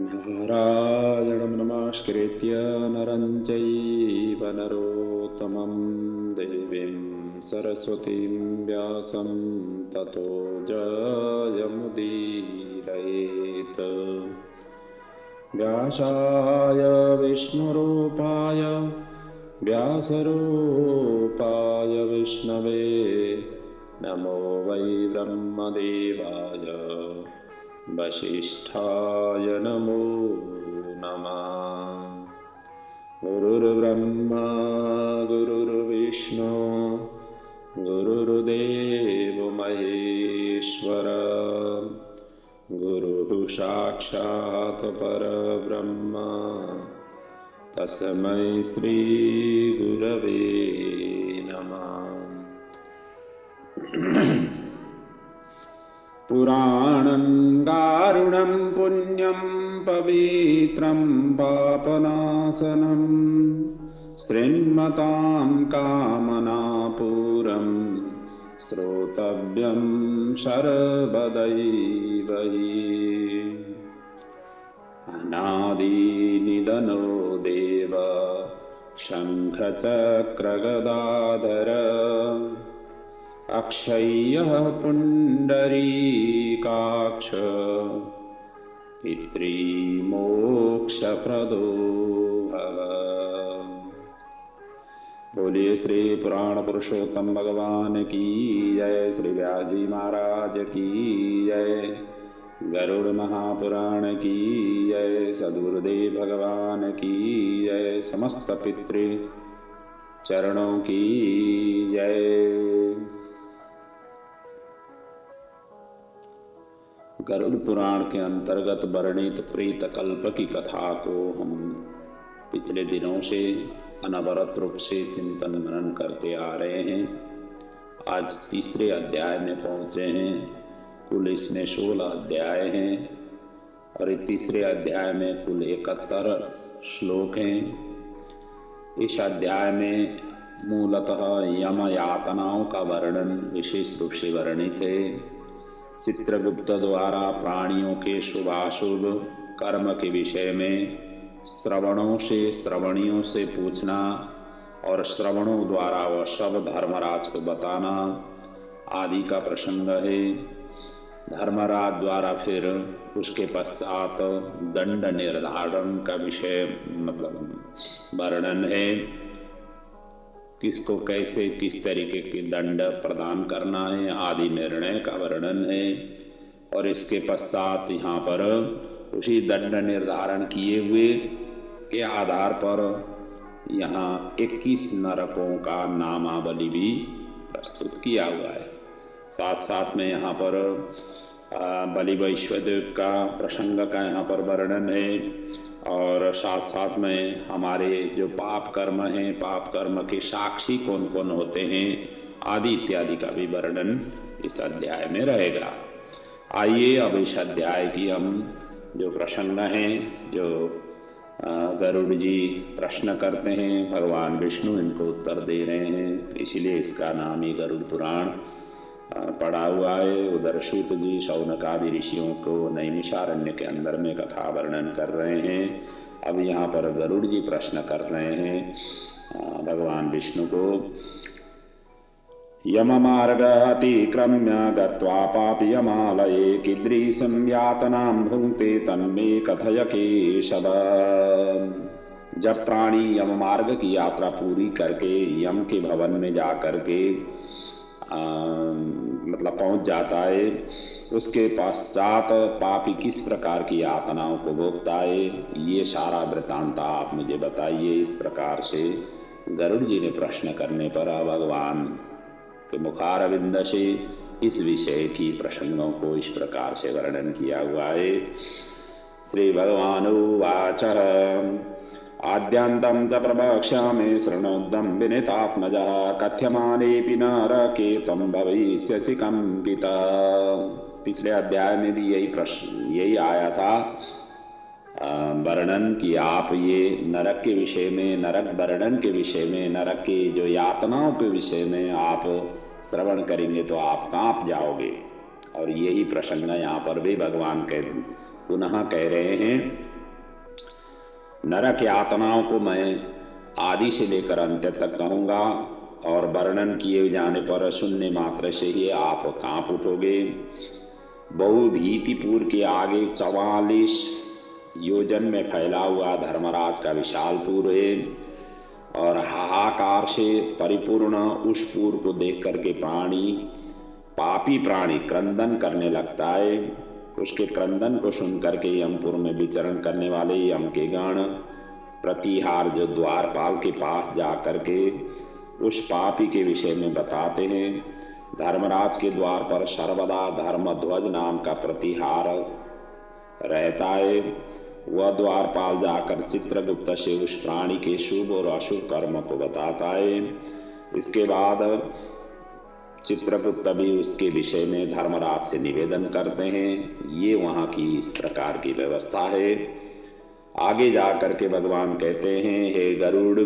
नारायणं नमस्कृत्य नरं चैव नरोत्तमं देवीं सरस्वतीं व्यासं ततो जयमुदीरयेत्। व्यासाय विष्णुरूपाय व्यासरूपाय विष्णवे नमो वै ब्रह्मदेवाय वसिष्ठाय नमो नमः। गुरुर्ब्रह्मा गुरुर्विष्णु गुरुर्देवो महेश्वर गुरुः साक्षात् परब्रह्म तस्मै श्री गुरवे नमः। पुराणं दारुणं पुण्यं पवित्रं पापनाशनं श्रृण्मतां कामनापूरं श्रोतव्यं सर्वदैव हि। अनादिनिधनो देव शङ्खचक्रगदाधर अक्षय्यः पुण्डरीकाक्ष पितृमोक्षप्रदो भव। बोलिए श्री पुराण पुरुषोत्तम भगवान की जय। श्री व्यास जी महाराज की जय। गरुड़ महापुराण की जय। सद्गुरुदेव भगवान की जय। समस्त पितृ चरणों की जय। गरुड़ पुराण के अंतर्गत वर्णित प्रेत कल्प की कथा को हम पिछले दिनों से अनवरत रूप से चिंतन मनन करते आ रहे हैं। आज तीसरे अध्याय में पहुंचे हैं। कुल इसमें 16 अध्याय हैं और तीसरे अध्याय में कुल 71 श्लोक हैं। इस अध्याय में मूलतः यम यातनाओं का वर्णन विशेष रूप से वर्णित है। चित्रगुप्त द्वारा प्राणियों के शुभाशुभ कर्म के विषय में श्रवणियों से पूछना और श्रवणों द्वारा वह सब धर्मराज को बताना आदि का प्रसंग है। धर्मराज द्वारा फिर उसके पश्चात दंड निर्धारण का विषय वर्णन है। किसको कैसे किस तरीके के दंड प्रदान करना है आदि निर्णय का वर्णन है। और इसके पश्चात यहाँ पर उसी दंड निर्धारण किए हुए के आधार पर यहाँ 21 नरकों का नामावली भी प्रस्तुत किया हुआ है। साथ साथ में यहाँ पर बलि वैश्वदेव का प्रसंग का यहाँ पर वर्णन है और साथ साथ में हमारे जो पाप कर्म हैं, पाप कर्म के साक्षी कौन कौन होते हैं आदि इत्यादि का भी वर्णन इस अध्याय में रहेगा। आइए अब इस अध्याय की हम जो प्रसंग हैं, जो गरुड़ जी प्रश्न करते हैं, भगवान विष्णु इनको उत्तर दे रहे हैं, इसलिए इसका नाम ही गरुड़ पुराण पड़ा हुआ है। उधर सूत जी शौनकादि ऋषियों को नैमिषारण्य के अंदर में कथा वर्णन कर रहे हैं। अब यहाँ पर गरुड़ जी प्रश्न कर रहे हैं भगवान विष्णु को। यम मार्ग अतिक्रम्य गत्वा पापयमालये कीदृशं यातनां भुङ्क्ते तन्मे कथय केशव। जब प्राणी यम मार्ग की यात्रा पूरी करके यम के भवन में जा करके पहुंच जाता है, उसके पश्चात पापी किस प्रकार की यातनाओं को भोगता है, ये सारा वृत्तांत आप मुझे बताइए। इस प्रकार से गरुड़ जी ने प्रश्न करने पर भगवान के मुखारविंद से इस विषय की प्रसंगों को इस प्रकार से वर्णन किया हुआ है। श्री भगवान उवाच आद्यांतं च प्रवक्ष्यामि शृणोद्यं विनीतात्मजः कथ्यमानेऽपि नरके त्वं भविष्यसि कंपितः। पिछले अध्याय में भी यही आया था वर्णन कि आप ये नरक के विषय में, नरक वर्णन के विषय में, नरक की जो यातनाओं के विषय में आप श्रवण करेंगे तो आप कांप जाओगे। और यही प्रसंग यहाँ पर भी भगवान के पुनः कह रहे हैं, नरक यातनाओं को मैं आदि से लेकर अंत तक कहूँगा और वर्णन किए जाने पर सुनने मात्र से ही आप कांप उठोगे। बहुभीतिपुर के आगे 44 योजन में फैला हुआ धर्मराज का विशालपुर है और हाहाकार से परिपूर्ण उस पुर को देख करके पापी प्राणी क्रंदन करने लगता है। उसके क्रंदन को सुन करके यमपुर में विचरण करने वाले यम के गण प्रतिहार जो द्वारपाल के पास जा करके उस पापी के विषय में बताते हैं। धर्मराज के द्वार पर सर्वदा धर्मध्वज नाम का प्रतिहार रहता है। वह द्वारपाल जाकर चित्रगुप्त से उस प्राणी के शुभ और अशुभ कर्म को बताता है। इसके बाद चित्रगुप्त भी उसके विषय में धर्मराज से निवेदन करते हैं। ये वहाँ की इस प्रकार की व्यवस्था है। आगे जा करके भगवान कहते हैं, हे गरुड़,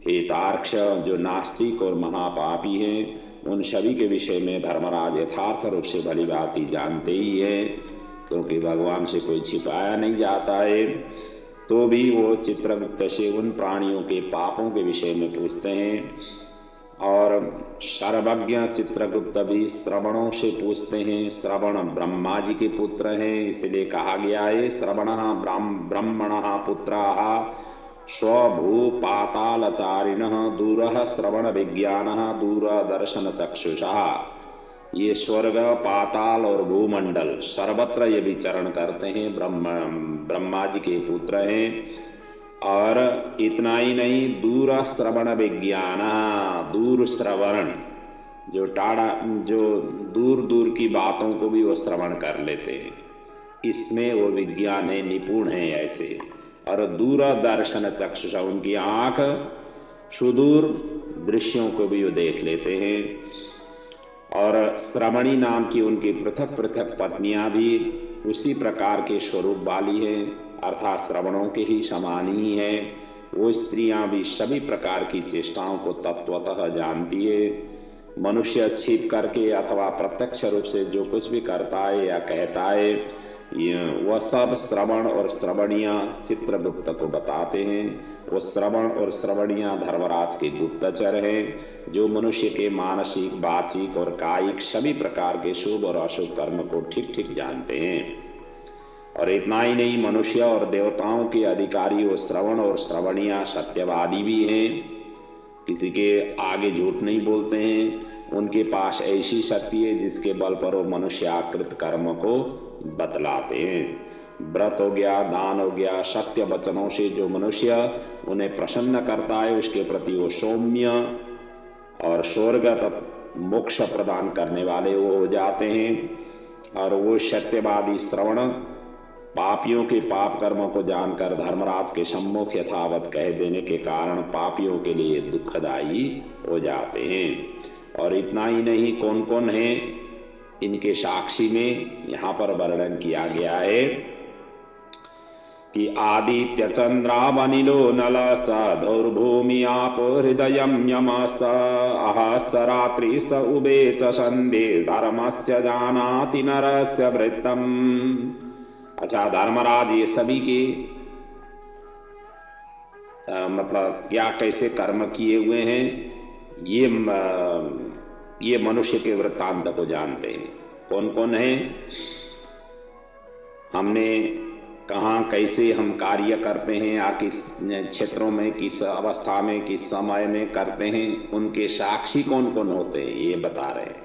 हे तार्क्ष, जो नास्तिक और महापापी हैं, उन सभी के विषय में धर्मराज यथार्थ रूप से भली भांति जानते ही है, क्योंकि भगवान से कोई छिपाया नहीं जाता है। तो भी वो चित्रगुप्त से उन प्राणियों के पापों के विषय में पूछते हैं और सर्वज्ञ चित्रगुप्त भी श्रवणों से पूछते हैं। श्रवण ब्रह्मा जी के पुत्र हैं, इसलिए कहा गया है श्रवणः ब्रह्मणः पुत्राः स्वभू पातालचारिणः दूरः श्रवण विज्ञानः दूरदर्शन चक्षुषा। ये स्वर्ग, पाताल और भूमंडल सर्वत्र ये विचरण करते हैं, ब्रह्मा जी के पुत्र हैं। और इतना ही नहीं, दूर श्रवण विज्ञान, दूर श्रवण, जो दूर दूर की बातों को भी वो श्रवण कर लेते हैं, इसमें वो विज्ञान है, निपुण है ऐसे। और दूरदर्शन चक्षुषा, उनकी आंख सुदूर दृश्यों को भी वो देख लेते हैं। और श्रवणी नाम की उनकी पृथक पृथक पत्नियां भी उसी प्रकार के स्वरूप वाली है, अर्थात श्रवणों के ही समान ही है। वो स्त्रियां भी सभी प्रकार की चेष्टाओं को तत्वतः जानती है। मनुष्य छिप करके अथवा प्रत्यक्ष रूप से जो कुछ भी करता है या कहता है, वह सब श्रवण और श्रवणियां चित्रगुप्त को बताते हैं। वो श्रवण और श्रवणियां धर्मराज के गुप्तचर हैं, जो मनुष्य के मानसिक, वाचिक और कायिक सभी प्रकार के शुभ और अशुभ कर्म को ठीक ठीक जानते हैं। और इतना ही नहीं, मनुष्य और देवताओं के अधिकारी वो श्रवण और श्रवणियां सत्यवादी भी हैं, किसी के आगे झूठ नहीं बोलते हैं। उनके पास ऐसी शक्ति है जिसके बल पर वो मनुष्याकृत कर्म को बतलाते हैं। व्रत हो गया, दान हो गया, सत्य वचनों से जो मनुष्य उन्हें प्रसन्न करता है, उसके प्रति वो सौम्य और स्वर्ग मोक्ष प्रदान करने वाले वो हो जाते हैं। और वो सत्यवादी श्रवण पापियों के पाप कर्मों को जानकर धर्मराज के सम्मुख यथावत कह देने के कारण पापियों के लिए दुखदायी हो जाते हैं। और इतना ही नहीं, कौन कौन है इनके साक्षी में यहाँ पर वर्णन किया गया है कि आदित्य चंद्रावनिलो नल स धौर्भूमि आप हृदय यम स अह स रात्रि स उबे च संधे धर्मस्य जानाति नरस्य वृत्तम। अच्छा, धर्मराज ये सभी के मतलब क्या कैसे कर्म किए हुए हैं, ये मनुष्य के वृत्तांत को जानते हैं। कौन कौन है, हमने कहाँ कैसे हम कार्य करते हैं, या किस क्षेत्रों में, किस अवस्था में, किस समय में करते हैं, उनके साक्षी कौन कौन होते हैं ये बता रहे हैं।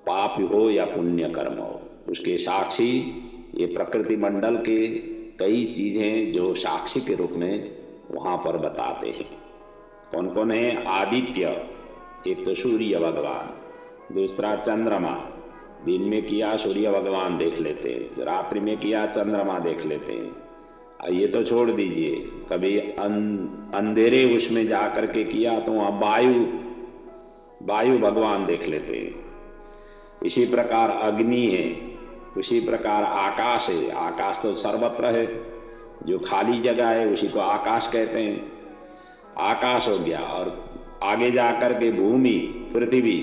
पाप हो या पुण्य कर्म हो, उसके साक्षी ये प्रकृति मंडल के कई चीजें जो साक्षी के रूप में वहां पर बताते हैं। कौन कौन है, आदित्य, एक तो सूर्य भगवान, दूसरा चंद्रमा, दिन में किया सूर्य भगवान देख लेते हैं, रात्रि में किया चंद्रमा देख लेते हैं। ये तो छोड़ दीजिए, कभी अंधेरे उसमें जा करके किया तो वहाँ वायु भगवान देख लेते हैं। इसी प्रकार अग्नि है, उसी प्रकार आकाश है, आकाश तो सर्वत्र है, जो खाली जगह है उसी को आकाश कहते हैं, आकाश हो गया। और आगे जाकर के भूमि, पृथ्वी,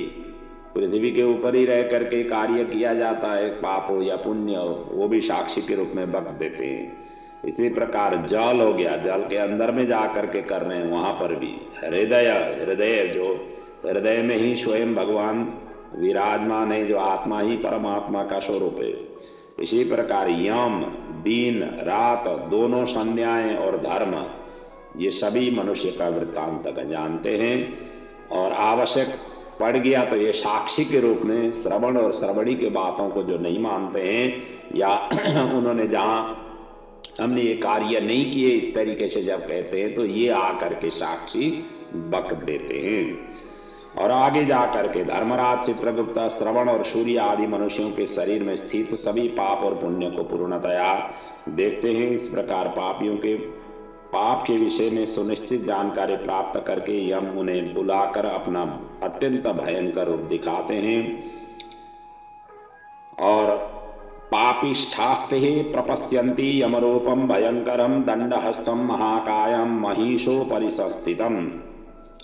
पृथ्वी के ऊपर ही रह करके कार्य किया जाता है, पाप हो या पुण्य हो, वो भी साक्षी के रूप में बक देते हैं। इसी प्रकार जल हो गया, जल के अंदर में जा करके कर रहे हैं, वहां पर भी हृदय, हृदय जो हृदय में ही स्वयं भगवान विराजमान है, जो आत्मा ही परमात्मा का स्वरूप है। इसी प्रकार यम, दिन रात दोनों संज्ञाएं और धर्म, ये सभी मनुष्य का वृत्तांत जानते हैं। और आवश्यक पड़ गया तो ये साक्षी के रूप में श्रवण और श्रवणी के बातों को जो नहीं मानते हैं, या उन्होंने जहां हमने ये कार्य नहीं किए इस तरीके से जब कहते हैं, तो ये आकर के साक्षी बक देते हैं। और आगे जाकर के धर्मराज, चित्रगुप्त, श्रवण और सूर्य आदि मनुष्यों के शरीर में स्थित सभी पाप और पुण्य को पूर्णतया देखते हैं। इस प्रकार पापियों के पाप के विषय में सुनिश्चित जानकारी प्राप्त करके यम उन्हें बुलाकर अपना अत्यंत भयंकर रूप दिखाते हैं। और पापिष्ठास्ते प्रपश्यन्ति यमरूपम भयंकरम दंडहस्तम महाकायम महिषो परिसस्थितम।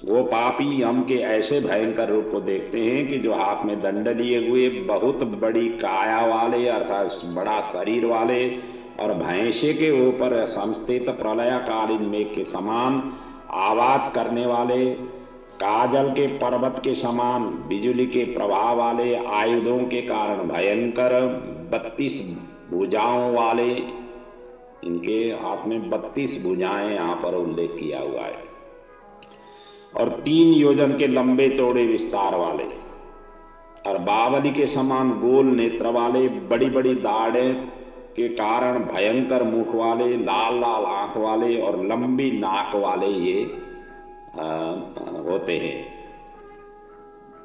वो पापी यम के ऐसे भयंकर रूप को देखते हैं कि जो हाथ में दंड लिए हुए, बहुत बड़ी काया वाले अर्थात बड़ा शरीर वाले, और भैंसे के ऊपर संस्थित प्रलयकालीन मेघ के समान आवाज करने वाले, काजल के पर्वत के समान बिजली के प्रभाव वाले, आयुधों के कारण भयंकर 32 भुजाओं वाले, इनके हाथ में 32 भुजाएं यहाँ पर उल्लेख किया हुआ है, और 3 योजन के लंबे चौड़े विस्तार वाले, और बावली के समान गोल नेत्र वाले, बड़ी बड़ी दाढ़ें के कारण भयंकर मुख वाले, लाल लाल आंख वाले और लंबी नाक वाले ये होते हैं।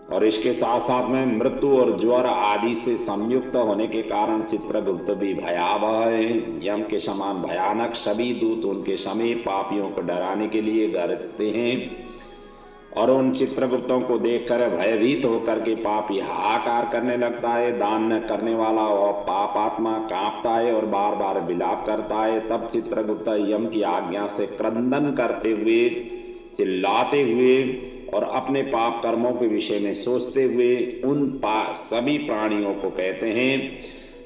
और इसके साथ साथ में मृत्यु और ज्वर आदि से संयुक्त होने के कारण चित्रगुप्त भी भयावह है, यम के समान भयानक। सभी दूत उनके समीप पापियों को डराने के लिए गरजते हैं, और उन चित्रगुप्तों को देखकर भयभीत होकर के पापी हाहाकार करने लगता है। दान न करने वाला वह पापात्मा कांपता है और बार बार विलाप करता है। तब चित्रगुप्त यम की आज्ञा से क्रंदन करते हुए, चिल्लाते हुए और अपने पाप कर्मों के विषय में सोचते हुए उन सभी प्राणियों को कहते हैं,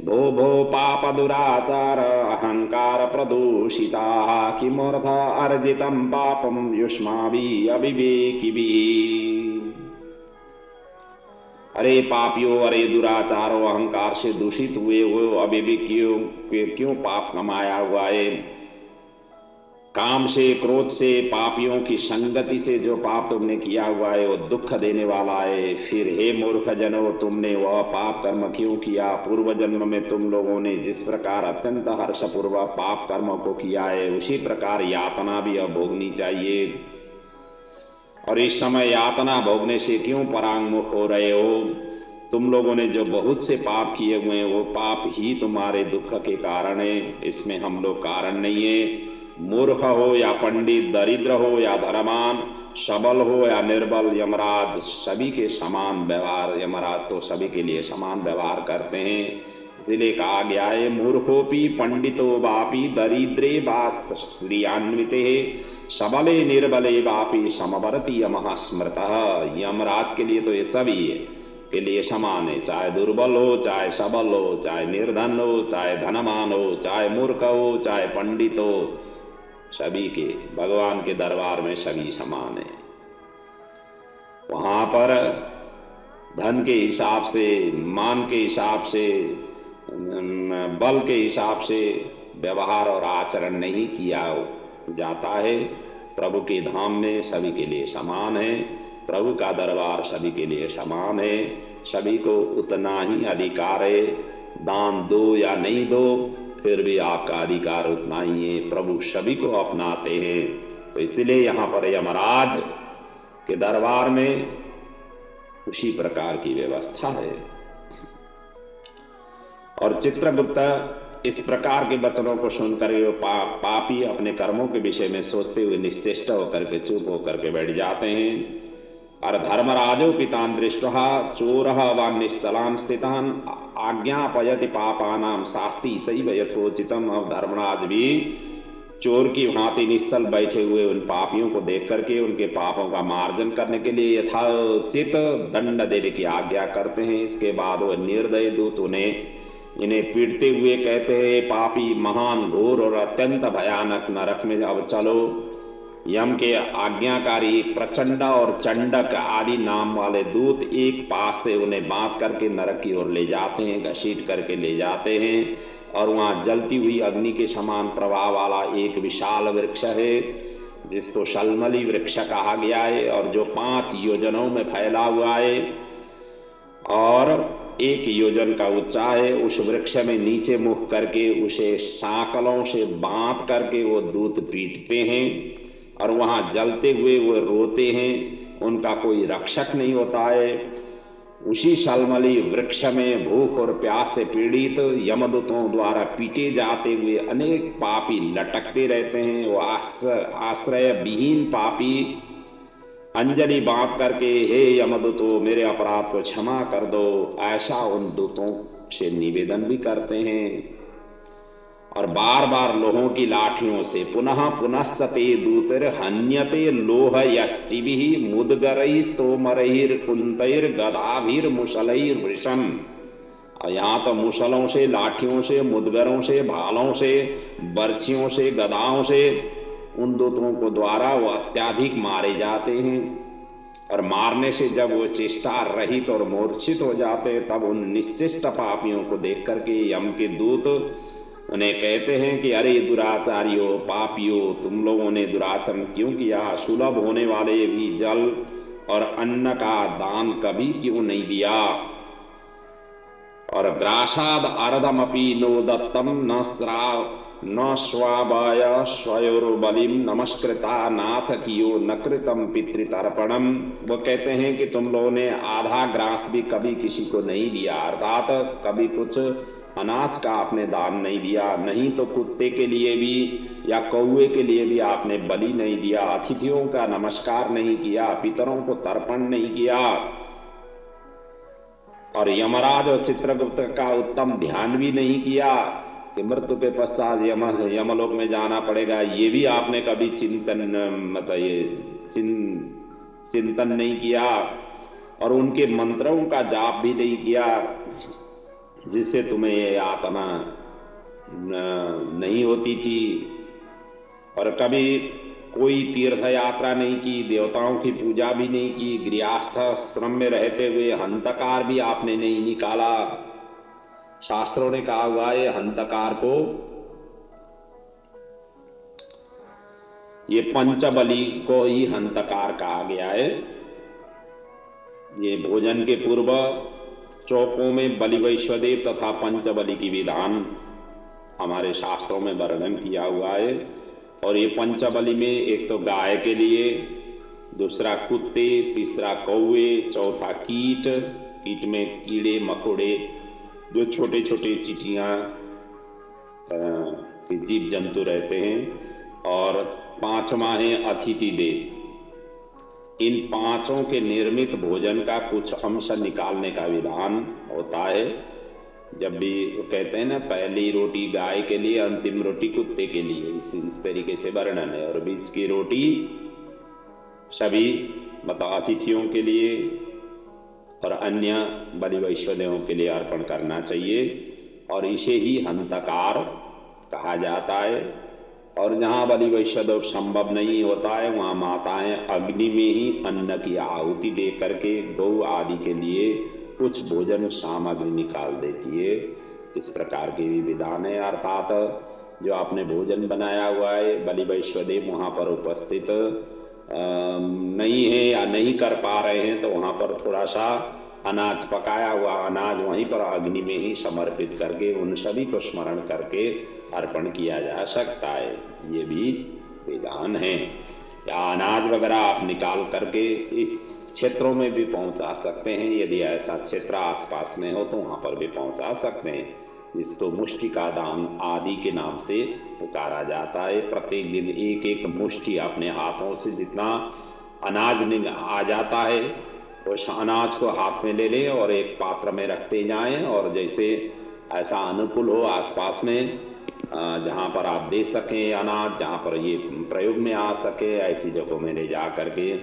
भो भो पाप दुराचार अहंकार प्रदूषिता किमर्थ अर्जितम पापम युष्माभि अविवेकिभि। अरे पापियों, अरे दुराचारों, अहंकार से दूषित हुए हो अविवेकियों के क्यों पाप कमाया हुआ है? काम से, क्रोध से, पापियों की संगति से जो पाप तुमने किया हुआ है वो दुख देने वाला है। फिर हे मूर्ख जनों, तुमने वह पाप कर्म क्यों किया? पूर्व जन्म में तुम लोगों ने जिस प्रकार अत्यंत हर्षपूर्वक पाप कर्म को किया है, उसी प्रकार यातना भी अब भोगनी चाहिए। और इस समय यातना भोगने से क्यों परांगमुख हो रहे हो? तुम लोगों ने जो बहुत से पाप किए हुए हैं, वो पाप ही तुम्हारे दुख के कारण है, इसमें हम लोग कारण नहीं है। मूर्ख हो या पंडित, दरिद्र हो या धनवान, सबल हो या निर्बल, यमराज सभी के समान व्यवहार, यमराज तो सभी के लिए समान व्यवहार करते हैं। इसलिए कहा गया है, मूर्खोपि पंडितो वापि दरिद्रे वास्त श्रियान्विते सबले निर्बले वापि समवर्ति यमः स्मृतः। यमराज के लिए तो ये सभी है के लिए समान है, चाहे दुर्बल हो, चाहे सबल हो, चाहे निर्धन हो, चाहे धनवान हो, चाहे मूर्ख हो, चाहे पंडित हो, सभी के भगवान के दरबार में सभी समान है। वहां पर धन के हिसाब से, मान के हिसाब से, बल के हिसाब से व्यवहार और आचरण नहीं किया जाता है। प्रभु के धाम में सभी के लिए समान है, प्रभु का दरबार सभी के लिए समान है, सभी को उतना ही अधिकार है। दान दो या नहीं दो, फिर भी आपका अधिकार उतना ही है, प्रभु सभी को अपनाते हैं। तो इसलिए यहाँ पर यमराज के दरबार में उसी प्रकार की व्यवस्था है। और चित्रगुप्त इस प्रकार के वचनों को सुनकर पापी अपने कर्मों के विषय में सोचते हुए निश्चेष्ट होकर के चुप होकर के बैठ जाते हैं। और धर्मराजो पितान दृष्टः चोरः वा निश्चलान स्थितान आज्ञापयति पापानां शास्ति चैव यथोचितम। अब धर्मराज भी चोर की भांति निश्चल बैठे हुए उन पापियों को देख करके उनके पापों का मार्जन करने के लिए यथाचित दंड देने की आज्ञा करते हैं। इसके बाद वह निर्दय दूत इन्हें पीटते हुए कहते हैं, पापी महान घोर और अत्यंत भयानक नरक में अब चलो। यम के आज्ञाकारी प्रचंड और चंडक आदि नाम वाले दूत एक पास से उन्हें बांध करके नरक की ओर ले जाते हैं, घसीट करके ले जाते हैं। और वहां जलती हुई अग्नि के समान प्रवाह वाला एक विशाल वृक्ष है जिसको शलमली वृक्ष कहा गया है और जो 5 योजनों में फैला हुआ है और 1 योजन का ऊंचा है। उस वृक्ष में नीचे मुख करके उसे सांकलों से बांध करके वो दूत पीटते हैं और वहां जलते हुए वो रोते हैं। उनका कोई रक्षक नहीं होता है। उसी शलमली वृक्ष में भूख और प्यास से पीड़ित यमदूतों द्वारा पीटे जाते हुए अनेक पापी लटकते रहते हैं। वो आश्रय विहीन पापी अंजलि बांध करके, हे यमदूतों मेरे अपराध को क्षमा कर दो, ऐसा उन दूतों से निवेदन भी करते हैं। और बार बार लोहों की लाठियों से पुनः पुनश्च ते दूतिर हन्यते लोह यष्टिभिः मुद्गरैस्तोमरैर् कुंतैर् गदाभिर् मुसलैर् वृषम्। और यहाँ तो मुसलों से, लाठियों से, मुद्गरों से, भालों से, बर्छियों से, गदाओं से उन दूतों को द्वारा वो अत्याधिक मारे जाते हैं। और मारने से जब वो चेष्टा रहित और मूर्छित हो जाते तब उन निश्चिष्ट पापियों को देख करके यम के दूत उन्हें कहते हैं कि अरे दुराचारियों, पापियों, तुम लोगों ने दुराचरण क्यों किया? सुलभ होने वाले भी जल और अन्न का दान कभी क्यों नहीं दिया? और ग्रासाद अर्धमपि नो दत्तम न स्वाबाय स्वयोर्बलिम नमस्कृता नाथ थियो न कृतम पितृतर्पणम। वो कहते हैं कि तुम लोगों ने आधा ग्रास भी कभी किसी को नहीं दिया, अर्थात कभी कुछ अनाज का आपने दान नहीं दिया, नहीं तो कुत्ते के लिए भी या कौवे के लिए भी आपने बलि नहीं दिया, अतिथियों का नमस्कार नहीं किया, पितरों को तर्पण नहीं किया। और यमराज और चित्रगुप्त का उत्तम ध्यान भी नहीं किया कि मृत्यु के पश्चात यमलोक में जाना पड़ेगा, ये भी आपने कभी चिंतन नहीं किया। और उनके मंत्रों का जाप भी नहीं किया जिससे तुम्हें ये यातना नहीं होती थी। और कभी कोई तीर्थ यात्रा नहीं की, देवताओं की पूजा भी नहीं की, गृहस्थ श्रम में रहते हुए हंतकार भी आपने नहीं निकाला। शास्त्रों ने कहा हुआ है हंतकार को, ये पंचबली को ही हंतकार कहा गया है। ये भोजन के पूर्व चौकों में बलि वैश्वदेव तथा पंचबली की विधान हमारे शास्त्रों में वर्णन किया हुआ है। और ये पंचबली में एक तो गाय के लिए, दूसरा कुत्ते, तीसरा कौवे, चौथा कीट, कीट में कीड़े मकोड़े जो छोटे छोटे चींटियां जीव जंतु रहते हैं, और पांचवा है अतिथि देव। इन पांचों के निर्मित भोजन का कुछ अंश निकालने का विधान होता है। जब भी वो कहते हैं ना, पहली रोटी गाय के लिए, अंतिम रोटी कुत्ते के लिए, इस तरीके से वर्णन है। और बीच की रोटी सभी अतिथियों के लिए और अन्य बलि वैश्वदेवों के लिए अर्पण करना चाहिए। और इसे ही हंतकार कहा जाता है। और जहाँ बलि वैश्वदेव संभव नहीं होता है वहाँ माताएं अग्नि में ही अन्न की आहुति दे करके गौ आदि के लिए कुछ भोजन सामग्री निकाल देती है। इस प्रकार की भी विधान है। अर्थात जो आपने भोजन बनाया हुआ है, बलि वैश्वदेव वहाँ पर उपस्थित नहीं है या नहीं कर पा रहे हैं, तो वहाँ पर थोड़ा सा अनाज, पकाया हुआ अनाज वहीं पर अग्नि में ही समर्पित करके उन सभी को स्मरण करके अर्पण किया जा सकता है। ये भी विधान है। या अनाज वगैरह आप निकाल करके इस क्षेत्रों में भी पहुंचा सकते हैं। यदि ऐसा क्षेत्र आसपास में हो तो वहां पर भी पहुंचा सकते हैं, जिसको मुष्टिका दान आदि के नाम से पुकारा जाता है। प्रत्येक दिन एक एक मुष्टि अपने हाथों से जितना अनाज आ जाता है उस अनाज को हाथ में ले लें और एक पात्र में रखते जाएं, और जैसे ऐसा अनुकूल हो आसपास में जहाँ पर आप दे सकें अनाज, जहाँ पर ये प्रयोग में आ सके, ऐसी जगहों में ले जा करके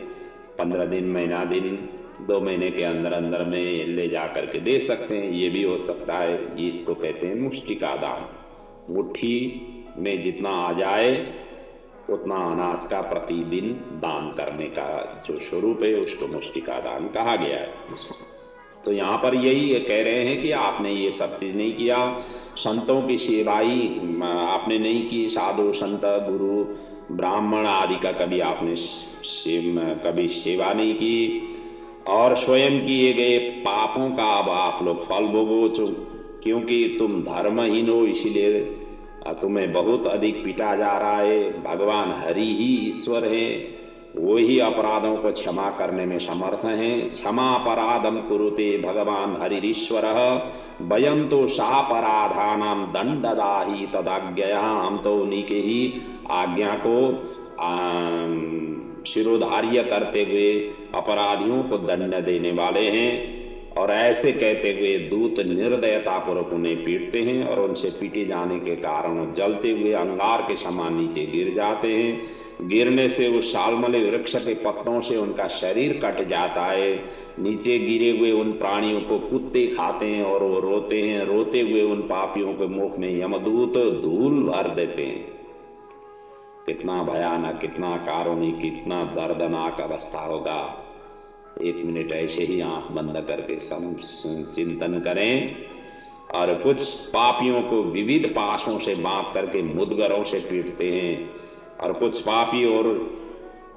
15 दिन, महीना दिन, 2 महीने के अंदर अंदर में ले जा करके दे सकते हैं। ये भी हो सकता है। ये इसको कहते हैं मुष्टिका दान। मुट्ठी में जितना आ जाए उतना अनाज का प्रतिदिन दान करने का जो स्वरूप है उसको मुष्टिका दान कहा गया है। तो यहाँ पर यही कह रहे हैं कि आपने ये सब चीज नहीं किया, संतों की सेवाई आपने नहीं की, साधु संत गुरु ब्राह्मण आदि का कभी आपने कभी सेवा नहीं की, और स्वयं किए गए पापों का अब आप लोग फल भोगो, क्योंकि तुम धर्महीन हो इसीलिए तुम्हें बहुत अधिक पीटा जा रहा है। भगवान हरि ही ईश्वर है, वो ही अपराधों को क्षमा करने में समर्थ हैं। क्षमा अपराधम कुरुते भगवान हरिश्वरः वयम तो सापराधानाम दंडदाहि तदाज्ञया। हम तो उन्हीं के ही आज्ञा को शिरोधार्य करते हुए अपराधियों को दंड देने वाले हैं। और ऐसे कहते हुए दूत निर्दयता पूर्वक उन्हें पीटते हैं, और उनसे पीटे जाने के कारण जलते हुए अंगार के समान नीचे गिर जाते हैं। गिरने से उस शालमली वृक्ष के पत्तों से उनका शरीर कट जाता है। नीचे गिरे हुए उन प्राणियों को कुत्ते खाते हैं और वो रोते हैं। रोते हुए उन पापियों के मुख में यमदूत धूल भर देते हैं। कितना भयानक, कितना कारुणिक, कितना दर्दनाक अवस्था होगा। 1 मिनट ऐसे ही आंख बंद करके चिंतन करें। और कुछ पापियों को विविध पाशों से बांध करके मुदगरों से पीटते हैं, और कुछ पापी और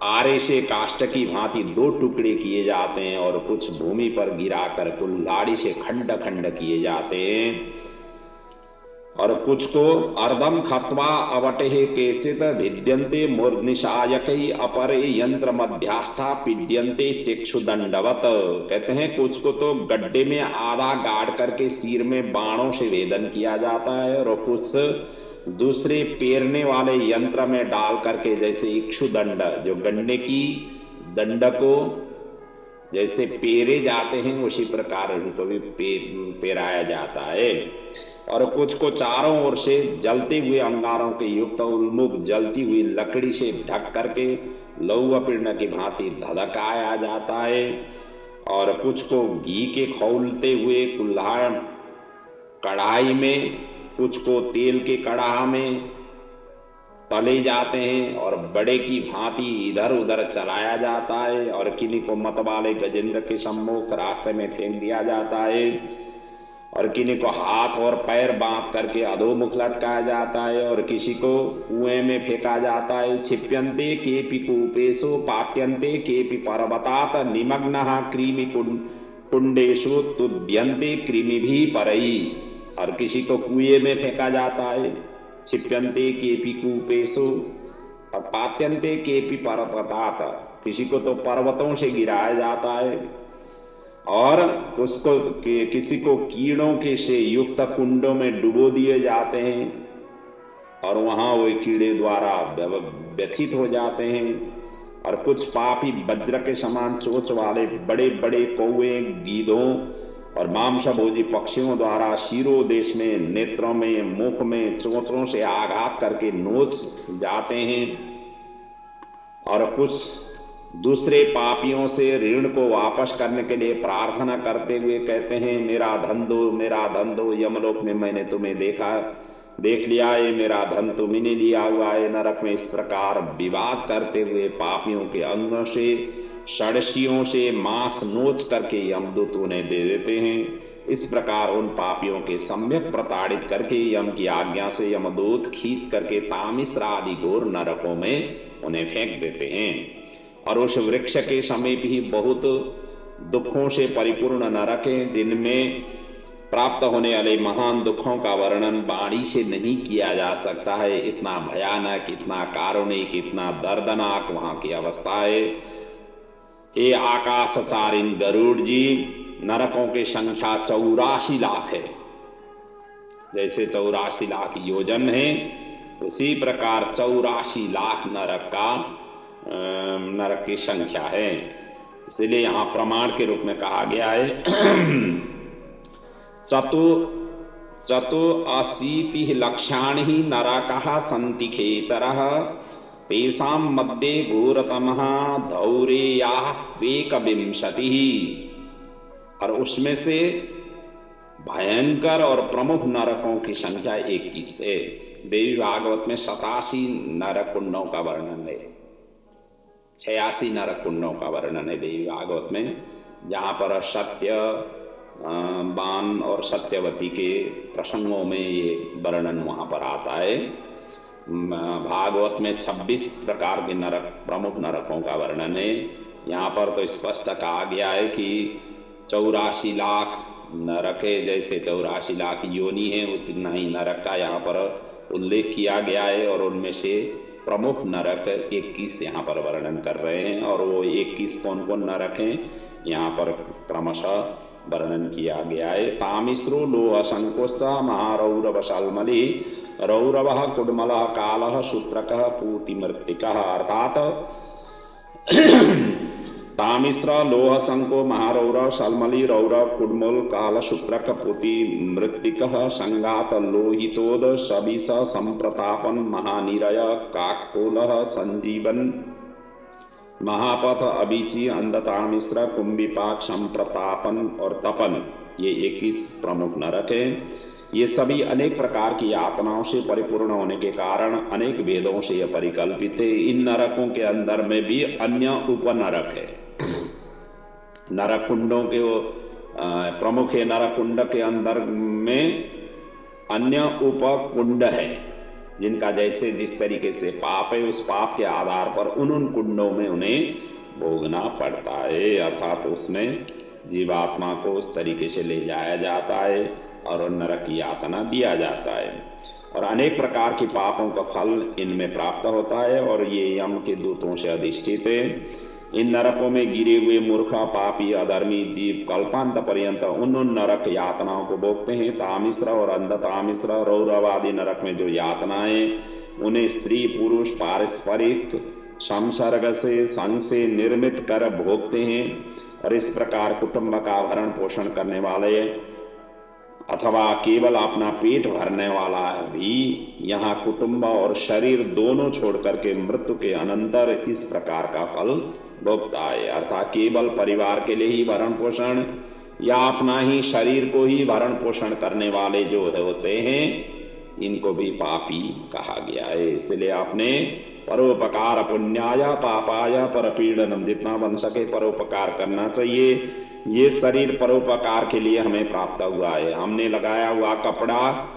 आरे से काष्ठ की भांति 2 टुकड़े किए जाते हैं, और कुछ भूमि पर गिराकर कुल्हाड़ी से खंड खंड किए जाते हैं, और कुछ को अर्धम खत्वा अवटे केचित भिद्यन्ते मूर्धनिशायकै अपरे यंत्र मध्यास्था पीड्यन्ते चक्षुदंडवत। कहते हैं कुछ को तो गड्ढे में आधा गाड़ करके सिर में बाणों से वेदन किया जाता है, और कुछ दूसरे पेरने वाले यंत्र में डाल करके, जैसे इक्षुदंड जो गन्ने की दंड को जैसे पेरे जाते हैं उसी प्रकार उनको भी पेराया जाता है। और कुछ को चारों ओर से जलते हुए अंगारों के युक्त उन्मुख जलती हुई लकड़ी से ढक करके लौह पीड़न की भांति धधकाया जाता है, और कुछ को घी के खौलते हुए कुल्हाड़ कढ़ाई में, कुछ को तेल के कड़ाह में तले जाते हैं, और बड़े की भांति इधर उधर चलाया जाता है, और किन्हीं को मतवाले गजेंद्र के सम्मुख रास्ते में फेंक दिया जाता है, और किन्हीं को हाथ और पैर बांध करके अधोमुख लटकाया जाता है, और किसी को कुएं में फेंका जाता है। क्षिप्यन्ते केपि कूपेषु पात्यन्ते केपि पर्वतात निमग्नः कृमि कुंडेषु तुद्यन्ते कृमिभिः परैः। और किसी को कुएं में फेंका जाता है, क्षिप्यन्ते केपि कूपेषु, और पात्यन्ते केपि पर्वतात, किसी को तो पर्वतों से गिराया जाता है, और उसको किसी को कीड़ों के से युक्त कुंडों में डुबो दिए जाते हैं, और वहां वो कीड़े द्वारा व्यथित हो जाते हैं। और कुछ पापी वज्र के समान चोंच वाले बड़े बड़े कौवे, गीधों और मांसभोजी पक्षियों द्वारा शिरोदेश में, नेत्रों में, मुख में चोंचों से आघात करके नोच जाते हैं। और कुछ दूसरे पापियों से ऋण को वापस करने के लिए प्रार्थना करते हुए कहते हैं, मेरा धन दो, मेरा धन दो, यमलोक में मैंने तुम्हें देख लिया है, मेरा धन तुमने लिया हुआ है। नरक में इस प्रकार विवाद करते हुए पापियों के अंगों से, षडशियों से मांस नोच करके यमदूत उन्हें दे देते हैं। इस प्रकार उन पापियों के सम्यक प्रताड़ित करके यम की आज्ञा से यमदूत खींच करके तामिश्रा आदि घोर नरकों में उन्हें फेंक देते हैं। और उस वृक्ष के समीप ही बहुत दुखों से परिपूर्ण नरक है, जिनमें प्राप्त होने वाले महान दुखों का वर्णन वाणी से नहीं किया जा सकता है। इतना भयानक, इतना कारुणिक, इतना दर्दनाक वहां की अवस्था है। हे आकाशचारिन गरुड़ जी, नरकों की संख्या 84 लाख है। जैसे 84 लाख योजन है, उसी प्रकार 84 लाख नरक की संख्या है। इसलिए यहाँ प्रमाण के रूप में कहा गया है चतुरशीतिः लक्षाणि नरकाः सन्ति खेचरः तेषां मध्ये घोरतमः धौरेयास्त्वेकविंशतिः। और उसमें से भयंकर और प्रमुख नरकों की संख्या 21 है। देवी भागवत में 87 नरक कुंडों का वर्णन है, 86 नरक कुंडों का वर्णन है देवी भागवत में, जहाँ पर सत्य बान और सत्यवती के प्रसंगों में ये वर्णन वहाँ पर आता है। भागवत में 26 प्रकार के नरक, प्रमुख नरकों का वर्णन है। यहाँ पर तो स्पष्ट कहा गया है कि 84 लाख नरक है, जैसे 84 लाख योनि है उतना ही नरक का यहाँ पर उल्लेख किया गया है। और उनमें से प्रमुख नरक 21 यहाँ पर वर्णन कर रहे हैं। और वो 21 कौन कौन नरक हैं यहाँ पर क्रमशः वर्णन किया गया है। तामिश्रो लोह संकोश्च महारौरव शाल्मली रौरवः कुड्मलः कालः शूत्रकः पूतिमृत्तिकः। अर्थात तामिश्र लोह संको महारौरव शाल्मली रौरव कुड्मल काल शूत्रक पूति मृत्तिकः संगात लोहितोद सविष संप्रतापन महानिरय काकोलः संजीवन महापथ अभिचि अंधतामिश्र कुंभिपाक संप्रतापन और तपन, ये 21 प्रमुख नरक हैं। ये सभी अनेक प्रकार की यातनाओं से परिपूर्ण होने के कारण अनेक भेदों से यह परिकल्पित है। इन नरकों के अंदर में भी अन्य उपनरक है। नरक कुंडों के प्रमुख है, नरक कुंड के अंदर में अन्य उपकुंड है, जिनका जैसे जिस तरीके से पाप है उस पाप के आधार पर उन कुंडों में उन्हें भोगना पड़ता है। अर्थात उसमें जीवात्मा को उस तरीके से ले जाया जाता है और नरक की यातना दिया जाता है। और अनेक प्रकार के पापों का फल इनमें प्राप्त होता है और ये यम के दूतों से अधिष्ठित है। इन नरकों में गिरे हुए मूर्खा पापी अधर्मी जीव कल्पांत पर्यंत उन नरक यातनाओं को भोगते हैं। तामिश्र और अंधतामिश्र रौरव आदि नरक में जो यातनाएं उन्हें स्त्री पुरुष पारस्परिक संसर्ग से संग से निर्मित कर भोगते हैं। और इस प्रकार कुटुंब का भरण पोषण करने वाले अथवा केवल अपना पेट भरने वाला भी यहाँ कुटुंब और शरीर दोनों छोड़ करके मृत्यु के अनंतर इस प्रकार का फल भोगता है। अर्थात केवल परिवार के लिए ही भरण पोषण या अपना ही शरीर को ही भरण पोषण करने वाले जो होते हैं इनको भी पापी कहा गया है। इसलिए आपने परोपकार पुण्याय पापाय परपीड़नम, जितना बन सके परोपकार करना चाहिए। ये शरीर परोपकार के लिए हमें प्राप्त हुआ है। हमने लगाया हुआ कपड़ा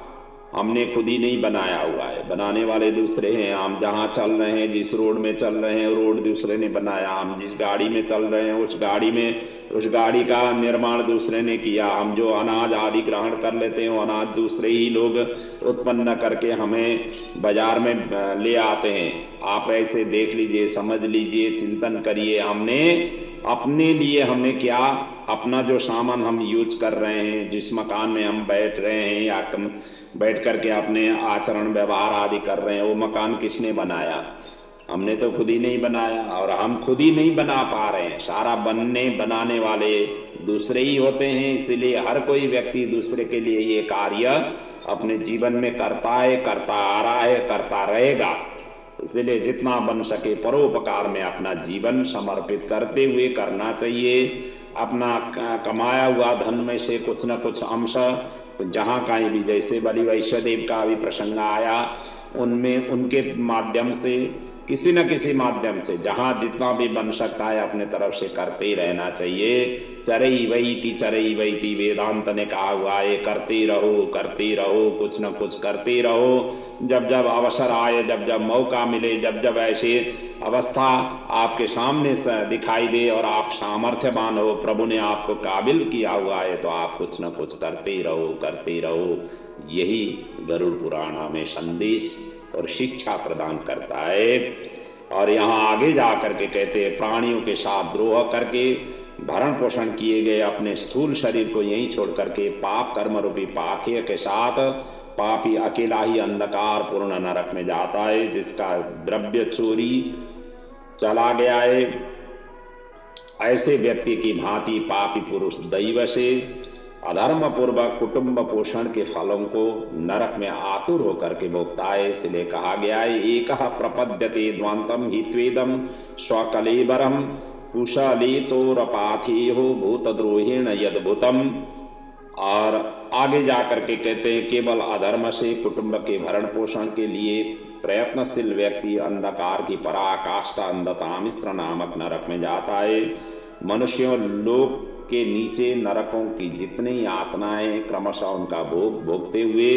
हमने खुद ही नहीं बनाया हुआ है, बनाने वाले दूसरे हैं। हम जहाँ चल रहे हैं, जिस रोड में चल रहे हैं, रोड दूसरे ने बनाया। हम जिस गाड़ी में चल रहे हैं उस गाड़ी का निर्माण दूसरे ने किया। हम जो अनाज आदि ग्रहण कर लेते हैं वो अनाज दूसरे ही लोग उत्पन्न करके हमें बाजार में ले आते हैं। आप ऐसे देख लीजिए, समझ लीजिए, चिंतन करिए। हमने अपने लिए हमें क्या, अपना जो सामान हम यूज कर रहे हैं, जिस मकान में हम बैठ रहे हैं या बैठ करके अपने आचरण व्यवहार आदि कर रहे हैं, वो मकान किसने बनाया? हमने तो खुद ही नहीं बनाया। और हम खुद ही नहीं बना पा रहे हैं, सारा बनाने वाले दूसरे ही होते हैं। इसलिए हर कोई व्यक्ति दूसरे के लिए ये कार्य अपने जीवन में करता है, करता आ रहा है, करता रहेगा। इसलिए जितना बन सके परोपकार में अपना जीवन समर्पित करते हुए करना चाहिए। अपना कमाया हुआ धन में से कुछ न कुछ अंश जहाँ कहीं भी, जैसे बलि वैश्वदेव का भी प्रसंग आया, उनमें उनके माध्यम से किसी न किसी माध्यम से जहाँ जितना भी बन सकता है अपने तरफ से करते ही रहना चाहिए। चरई वही वेदांत ने कहा हुआ है, करते रहो, कुछ न कुछ करते रहो। जब जब अवसर आए, जब जब मौका मिले, जब जब ऐसे अवस्था आपके सामने से दिखाई दे और आप सामर्थ्यवान हो, प्रभु ने आपको काबिल किया हुआ है, तो आप कुछ न कुछ करते रहो। यही गरुड़ पुराण हमें संदेश और शिक्षा प्रदान करता है। और यहाँ आगे जा करके कहते हैं, प्राणियों के साथ द्रोह करके भरण पोषण किए गए अपने स्थूल शरीर को यहीं छोड़ करके पाप कर्म रूपी पाथेय के साथ पापी अकेला ही अंधकार पूर्ण नरक में जाता है, जिसका द्रव्य चोरी चला गया है। ऐसे व्यक्ति की भांति पापी पुरुष दैव से अधर्म पूर्वक कुटुंब पोषण के फलों को नरक में आतुर होकर के भोगता है। इसलिए कहा गया है एक प्रपद्यते द्वांतम ही त्वेदम स्वकलेबरम कुशलितोरपाथेयो भूतद्रोहेण यद्भुतम। और आगे जाकर के कहते हैं केवल अधर्म से कुटुंब के भरण पोषण के लिए प्रयत्नशील व्यक्ति अंधकार की पराकाष्ठा अंधता मिश्र नामक नरक में जाता है। मनुष्यों लोक के नीचे नरकों की जितनी यातनाएं क्रमशः उनका भोग भोगते हुए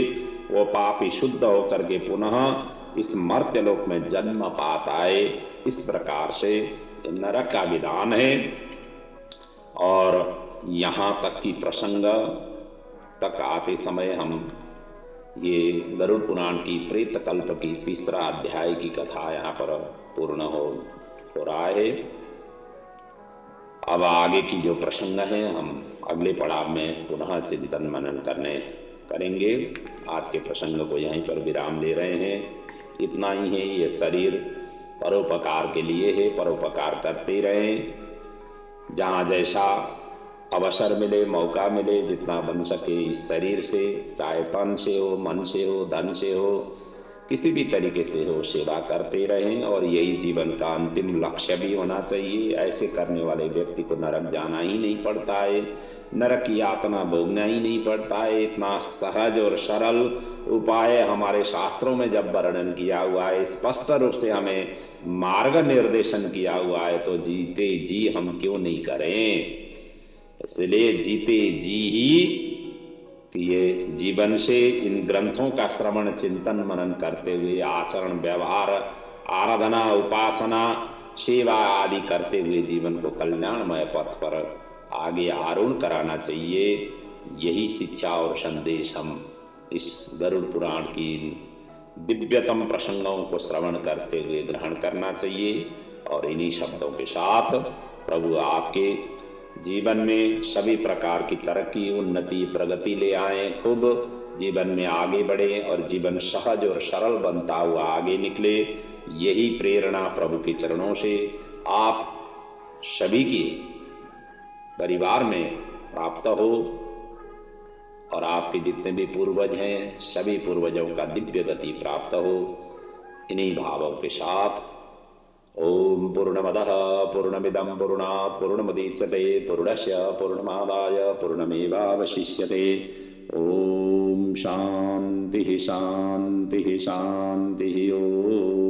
वो पापी शुद्ध होकर के पुनः इस मर्त्य लोक में जन्म पाता है। इस प्रकार से नरक का विधान है। और यहाँ तक की प्रसंग तक आते समय हम ये गरुड़ पुराण की प्रेत कल्प की तीसरा अध्याय की कथा यहाँ पर पूर्ण हो रहा है। अब आगे की जो प्रसंग है हम अगले पड़ाव में पुनः चिंतन मनन करेंगे। आज के प्रसंग को यहीं पर विराम ले रहे हैं। इतना ही है, ये शरीर परोपकार के लिए है, परोपकार करते रहें। जहाँ जैसा अवसर मिले, मौका मिले, जितना बन सके इस शरीर से, चाहे तन से हो, मन से हो, धन से हो, किसी भी तरीके से हो, सेवा करते रहें। और यही जीवन का अंतिम लक्ष्य भी होना चाहिए। ऐसे करने वाले व्यक्ति को नरक जाना ही नहीं पड़ता है, नरक की यातना भोगना ही नहीं पड़ता है। इतना सहज और सरल उपाय हमारे शास्त्रों में जब वर्णन किया हुआ है, स्पष्ट रूप से हमें मार्ग निर्देशन किया हुआ है, तो जीते जी हम क्यों नहीं करें। इसलिए जीते जी ही कि ये जीवन से इन ग्रंथों का श्रवण चिंतन मनन करते हुए आचरण व्यवहार आराधना उपासना सेवा आदि करते हुए जीवन को कल्याणमय पथ पर आगे आरूढ़ कराना चाहिए। यही शिक्षा और संदेश हम इस गरुड़ पुराण की दिव्यतम प्रसंगों को श्रवण करते हुए ग्रहण करना चाहिए। और इन्हीं शब्दों के साथ प्रभु आपके जीवन में सभी प्रकार की तरक्की उन्नति प्रगति ले आए, खूब जीवन में आगे बढ़े और जीवन सहज और सरल बनता हुआ आगे निकले। यही प्रेरणा प्रभु के चरणों से आप सभी के परिवार में प्राप्त हो। और आपके जितने भी पूर्वज हैं सभी पूर्वजों का दिव्य गति प्राप्त हो। इन्हीं भावों के साथ ओम पूर्णमदः पूर्णमिदं पूर्णात् पूर्णमुदच्यते पूर्णस्य पूर्णमादाय पूर्णमेवावशिष्यते। ओम शांति शांति शांति। ओम।